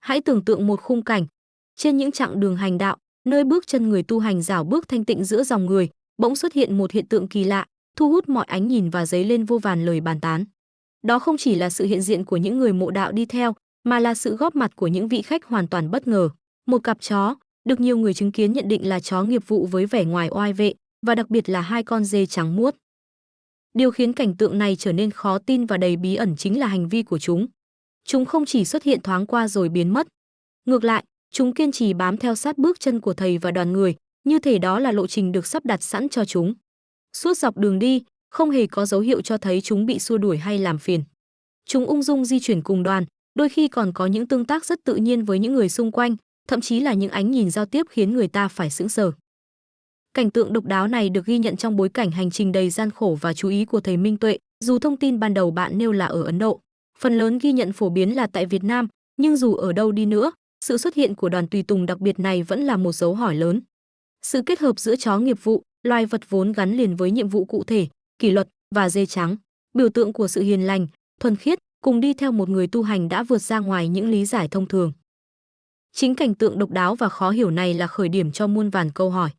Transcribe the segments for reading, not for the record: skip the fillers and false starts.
Hãy tưởng tượng một khung cảnh. Trên những chặng đường hành đạo, nơi bước chân người tu hành rảo bước thanh tịnh giữa dòng người, bỗng xuất hiện một hiện tượng kỳ lạ, thu hút mọi ánh nhìn và dấy lên vô vàn lời bàn tán. Đó không chỉ là sự hiện diện của những người mộ đạo đi theo, mà là sự góp mặt của những vị khách hoàn toàn bất ngờ. Một cặp chó, được nhiều người chứng kiến nhận định là chó nghiệp vụ với vẻ ngoài oai vệ, và đặc biệt là hai con dê trắng muốt. Điều khiến cảnh tượng này trở nên khó tin và đầy bí ẩn chính là hành vi của chúng. Chúng không chỉ xuất hiện thoáng qua rồi biến mất. Ngược lại, chúng kiên trì bám theo sát bước chân của thầy và đoàn người, như thể đó là lộ trình được sắp đặt sẵn cho chúng. Suốt dọc đường đi, không hề có dấu hiệu cho thấy chúng bị xua đuổi hay làm phiền. Chúng ung dung di chuyển cùng đoàn, đôi khi còn có những tương tác rất tự nhiên với những người xung quanh, thậm chí là những ánh nhìn giao tiếp khiến người ta phải sững sờ. Cảnh tượng độc đáo này được ghi nhận trong bối cảnh hành trình đầy gian khổ và chú ý của thầy Minh Tuệ, dù thông tin ban đầu bạn nêu là ở Ấn Độ. Phần lớn ghi nhận phổ biến là tại Việt Nam, nhưng dù ở đâu đi nữa, sự xuất hiện của đoàn tùy tùng đặc biệt này vẫn là một dấu hỏi lớn. Sự kết hợp giữa chó nghiệp vụ, loài vật vốn gắn liền với nhiệm vụ cụ thể, kỷ luật, và dê trắng, biểu tượng của sự hiền lành, thuần khiết, cùng đi theo một người tu hành đã vượt ra ngoài những lý giải thông thường. Chính cảnh tượng độc đáo và khó hiểu này là khởi điểm cho muôn vàn câu hỏi.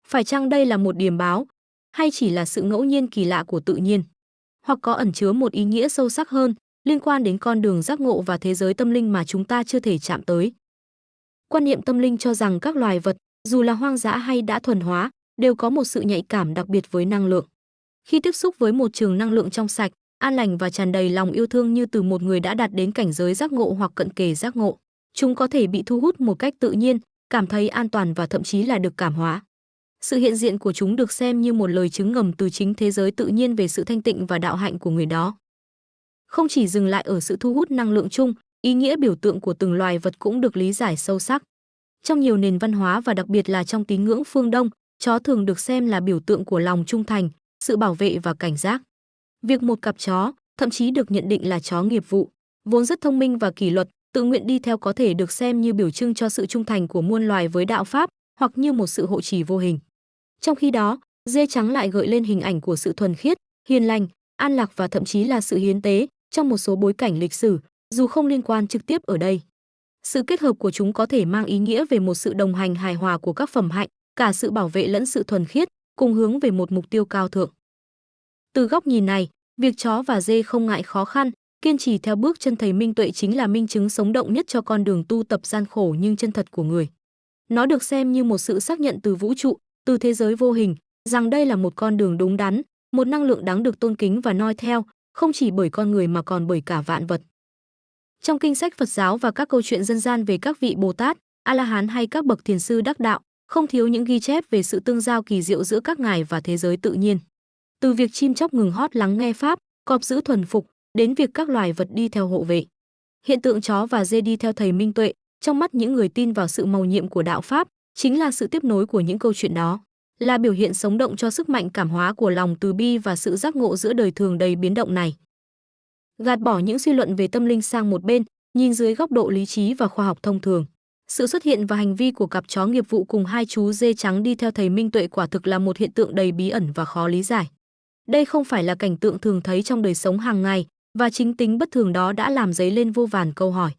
Phải chăng đây là một điềm báo, hay chỉ là sự ngẫu nhiên kỳ lạ của tự nhiên? Hoặc có ẩn chứa một ý nghĩa sâu sắc hơn, liên quan đến con đường giác ngộ và thế giới tâm linh mà chúng ta chưa thể chạm tới? Quan niệm tâm linh cho rằng các loài vật, dù là hoang dã hay đã thuần hóa, đều có một sự nhạy cảm đặc biệt với năng lượng. Khi tiếp xúc với một trường năng lượng trong sạch, an lành và tràn đầy lòng yêu thương như từ một người đã đạt đến cảnh giới giác ngộ hoặc cận kề giác ngộ, chúng có thể bị thu hút một cách tự nhiên, cảm thấy an toàn và thậm chí là được cảm hóa. Sự hiện diện của chúng được xem như một lời chứng ngầm từ chính thế giới tự nhiên về sự thanh tịnh và đạo hạnh của người đó. Không chỉ dừng lại ở sự thu hút năng lượng chung, ý nghĩa biểu tượng của từng loài vật cũng được lý giải sâu sắc. Trong nhiều nền văn hóa và đặc biệt là trong tín ngưỡng phương Đông, chó thường được xem là biểu tượng của lòng trung thành, sự bảo vệ và cảnh giác. Việc một cặp chó, thậm chí được nhận định là chó nghiệp vụ, vốn rất thông minh và kỷ luật, tự nguyện đi theo có thể được xem như biểu trưng cho sự trung thành của muôn loài với đạo pháp, hoặc như một sự hộ trì vô hình. Trong khi đó, dê trắng lại gợi lên hình ảnh của sự thuần khiết, hiền lành, an lạc và thậm chí là sự hiến tế trong một số bối cảnh lịch sử, dù không liên quan trực tiếp ở đây. Sự kết hợp của chúng có thể mang ý nghĩa về một sự đồng hành hài hòa của các phẩm hạnh, cả sự bảo vệ lẫn sự thuần khiết, cùng hướng về một mục tiêu cao thượng. Từ góc nhìn này, việc chó và dê không ngại khó khăn, kiên trì theo bước chân thầy Minh Tuệ chính là minh chứng sống động nhất cho con đường tu tập gian khổ nhưng chân thật của người. Nó được xem như một sự xác nhận từ vũ trụ, từ thế giới vô hình, rằng đây là một con đường đúng đắn, một năng lượng đáng được tôn kính và noi theo, không chỉ bởi con người mà còn bởi cả vạn vật. Trong kinh sách Phật giáo và các câu chuyện dân gian về các vị Bồ Tát, A-la-hán hay các bậc thiền sư đắc đạo, không thiếu những ghi chép về sự tương giao kỳ diệu giữa các ngài và thế giới tự nhiên. Từ việc chim chóc ngừng hót lắng nghe pháp, cọp giữ thuần phục, đến việc các loài vật đi theo hộ vệ. Hiện tượng chó và dê đi theo thầy Minh Tuệ, trong mắt những người tin vào sự mầu nhiệm của đạo pháp, chính là sự tiếp nối của những câu chuyện đó, là biểu hiện sống động cho sức mạnh cảm hóa của lòng từ bi và sự giác ngộ giữa đời thường đầy biến động này. Gạt bỏ những suy luận về tâm linh sang một bên, nhìn dưới góc độ lý trí và khoa học thông thường, sự xuất hiện và hành vi của cặp chó nghiệp vụ cùng hai chú dê trắng đi theo thầy Minh Tuệ quả thực là một hiện tượng đầy bí ẩn và khó lý giải. Đây không phải là cảnh tượng thường thấy trong đời sống hàng ngày, và chính tính bất thường đó đã làm dấy lên vô vàn câu hỏi.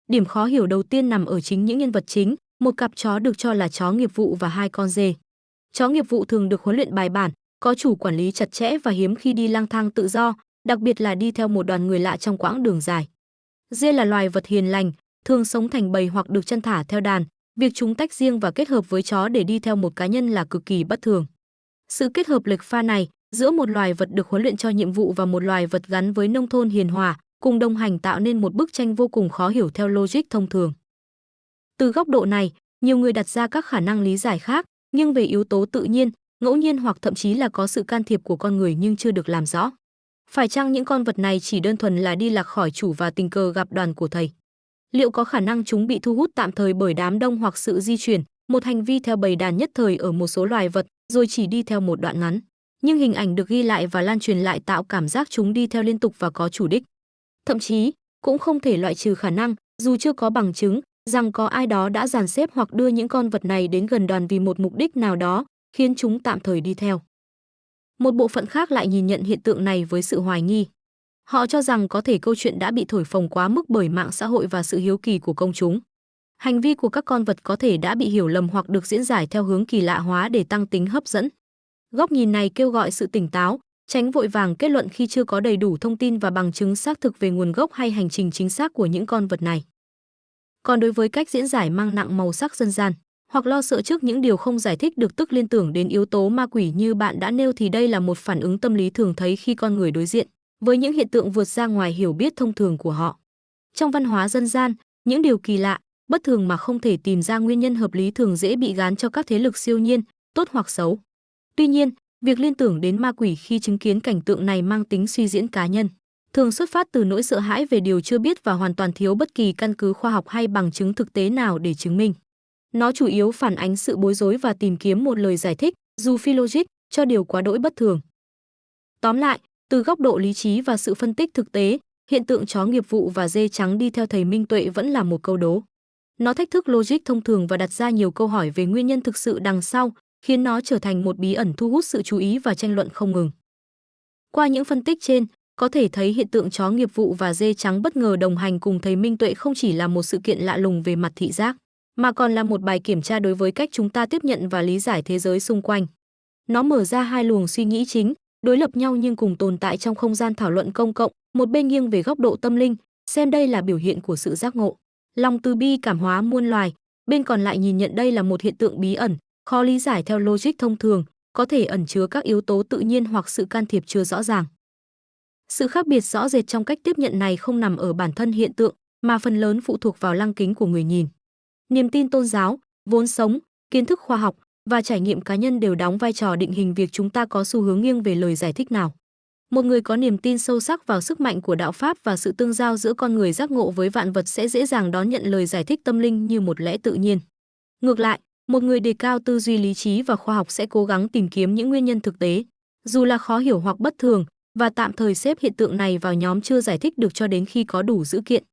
Điểm khó hiểu đầu tiên nằm ở chính những nhân vật chính, một cặp chó được cho là chó nghiệp vụ và hai con dê. Chó nghiệp vụ thường được huấn luyện bài bản, có chủ quản lý chặt chẽ và hiếm khi đi lang thang tự do, đặc biệt là đi theo một đoàn người lạ trong quãng đường dài. Dê là loài vật hiền lành, thường sống thành bầy hoặc được chăn thả theo đàn, việc chúng tách riêng và kết hợp với chó để đi theo một cá nhân là cực kỳ bất thường. Sự kết hợp lệch pha này giữa một loài vật được huấn luyện cho nhiệm vụ và một loài vật gắn với nông thôn hiền hòa, cùng đồng hành tạo nên một bức tranh vô cùng khó hiểu theo logic thông thường. Từ góc độ này, nhiều người đặt ra các khả năng lý giải khác, nhưng về yếu tố tự nhiên, ngẫu nhiên hoặc thậm chí là có sự can thiệp của con người nhưng chưa được làm rõ. Phải chăng những con vật này chỉ đơn thuần là đi lạc khỏi chủ và tình cờ gặp đoàn của thầy? Liệu có khả năng chúng bị thu hút tạm thời bởi đám đông hoặc sự di chuyển, một hành vi theo bầy đàn nhất thời ở một số loài vật, rồi chỉ đi theo một đoạn ngắn? Nhưng hình ảnh được ghi lại và lan truyền lại tạo cảm giác chúng đi theo liên tục và có chủ đích. Thậm chí, cũng không thể loại trừ khả năng, dù chưa có bằng chứng, rằng có ai đó đã dàn xếp hoặc đưa những con vật này đến gần đoàn vì một mục đích nào đó, khiến chúng tạm thời đi theo. Một bộ phận khác lại nhìn nhận hiện tượng này với sự hoài nghi. Họ cho rằng có thể câu chuyện đã bị thổi phồng quá mức bởi mạng xã hội và sự hiếu kỳ của công chúng. Hành vi của các con vật có thể đã bị hiểu lầm hoặc được diễn giải theo hướng kỳ lạ hóa để tăng tính hấp dẫn. Góc nhìn này kêu gọi sự tỉnh táo, tránh vội vàng kết luận khi chưa có đầy đủ thông tin và bằng chứng xác thực về nguồn gốc hay hành trình chính xác của những con vật này. Còn đối với cách diễn giải mang nặng màu sắc dân gian, hoặc lo sợ trước những điều không giải thích được tức liên tưởng đến yếu tố ma quỷ như bạn đã nêu thì đây là một phản ứng tâm lý thường thấy khi con người đối diện với những hiện tượng vượt ra ngoài hiểu biết thông thường của họ. Trong văn hóa dân gian, những điều kỳ lạ, bất thường mà không thể tìm ra nguyên nhân hợp lý thường dễ bị gán cho các thế lực siêu nhiên, tốt hoặc xấu. Tuy nhiên, việc liên tưởng đến ma quỷ khi chứng kiến cảnh tượng này mang tính suy diễn cá nhân, thường xuất phát từ nỗi sợ hãi về điều chưa biết và hoàn toàn thiếu bất kỳ căn cứ khoa học hay bằng chứng thực tế nào để chứng minh. Nó chủ yếu phản ánh sự bối rối và tìm kiếm một lời giải thích, dù phi logic, cho điều quá đỗi bất thường. Tóm lại, từ góc độ lý trí và sự phân tích thực tế, hiện tượng chó nghiệp vụ và dê trắng đi theo thầy Minh Tuệ vẫn là một câu đố. Nó thách thức logic thông thường và đặt ra nhiều câu hỏi về nguyên nhân thực sự đằng sau, khiến nó trở thành một bí ẩn thu hút sự chú ý và tranh luận không ngừng. Qua những phân tích trên, có thể thấy hiện tượng chó nghiệp vụ và dê trắng bất ngờ đồng hành cùng thầy Minh Tuệ không chỉ là một sự kiện lạ lùng về mặt thị giác, mà còn là một bài kiểm tra đối với cách chúng ta tiếp nhận và lý giải thế giới xung quanh. Nó mở ra hai luồng suy nghĩ chính, đối lập nhau nhưng cùng tồn tại trong không gian thảo luận công cộng, một bên nghiêng về góc độ tâm linh, xem đây là biểu hiện của sự giác ngộ, lòng từ bi cảm hóa muôn loài, bên còn lại nhìn nhận đây là một hiện tượng bí ẩn, khó lý giải theo logic thông thường, có thể ẩn chứa các yếu tố tự nhiên hoặc sự can thiệp chưa rõ ràng. Sự khác biệt rõ rệt trong cách tiếp nhận này không nằm ở bản thân hiện tượng, mà phần lớn phụ thuộc vào lăng kính của người nhìn. Niềm tin tôn giáo, vốn sống, kiến thức khoa học và trải nghiệm cá nhân đều đóng vai trò định hình việc chúng ta có xu hướng nghiêng về lời giải thích nào. Một người có niềm tin sâu sắc vào sức mạnh của đạo pháp và sự tương giao giữa con người giác ngộ với vạn vật sẽ dễ dàng đón nhận lời giải thích tâm linh như một lẽ tự nhiên. Ngược lại, một người đề cao tư duy lý trí và khoa học sẽ cố gắng tìm kiếm những nguyên nhân thực tế, dù là khó hiểu hoặc bất thường, và tạm thời xếp hiện tượng này vào nhóm chưa giải thích được cho đến khi có đủ dữ kiện.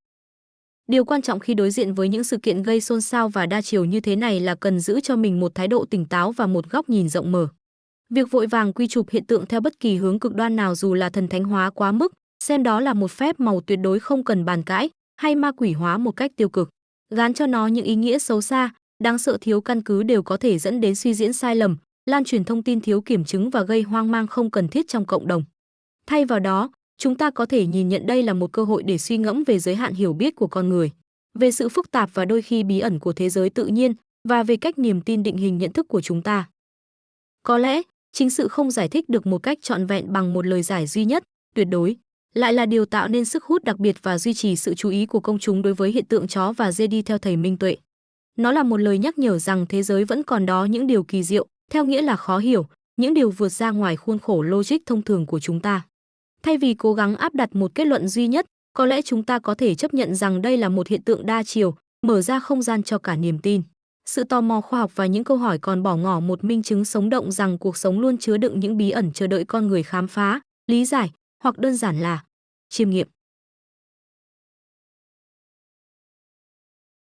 Điều quan trọng khi đối diện với những sự kiện gây xôn xao và đa chiều như thế này là cần giữ cho mình một thái độ tỉnh táo và một góc nhìn rộng mở. Việc vội vàng quy chụp hiện tượng theo bất kỳ hướng cực đoan nào dù là thần thánh hóa quá mức, xem đó là một phép màu tuyệt đối không cần bàn cãi, hay ma quỷ hóa một cách tiêu cực, gán cho nó những ý nghĩa xấu xa, đáng sợ thiếu căn cứ đều có thể dẫn đến suy diễn sai lầm, lan truyền thông tin thiếu kiểm chứng và gây hoang mang không cần thiết trong cộng đồng. Thay vào đó, chúng ta có thể nhìn nhận đây là một cơ hội để suy ngẫm về giới hạn hiểu biết của con người, về sự phức tạp và đôi khi bí ẩn của thế giới tự nhiên, và về cách niềm tin định hình nhận thức của chúng ta. Có lẽ, chính sự không giải thích được một cách trọn vẹn bằng một lời giải duy nhất, tuyệt đối, lại là điều tạo nên sức hút đặc biệt và duy trì sự chú ý của công chúng đối với hiện tượng chó và dê đi theo thầy Minh Tuệ. Nó là một lời nhắc nhở rằng thế giới vẫn còn đó những điều kỳ diệu, theo nghĩa là khó hiểu, những điều vượt ra ngoài khuôn khổ logic thông thường của chúng ta. Thay vì cố gắng áp đặt một kết luận duy nhất, có lẽ chúng ta có thể chấp nhận rằng đây là một hiện tượng đa chiều, mở ra không gian cho cả niềm tin, sự tò mò khoa học và những câu hỏi, còn bỏ ngỏ một minh chứng sống động rằng cuộc sống luôn chứa đựng những bí ẩn chờ đợi con người khám phá, lý giải, hoặc đơn giản là chiêm nghiệm.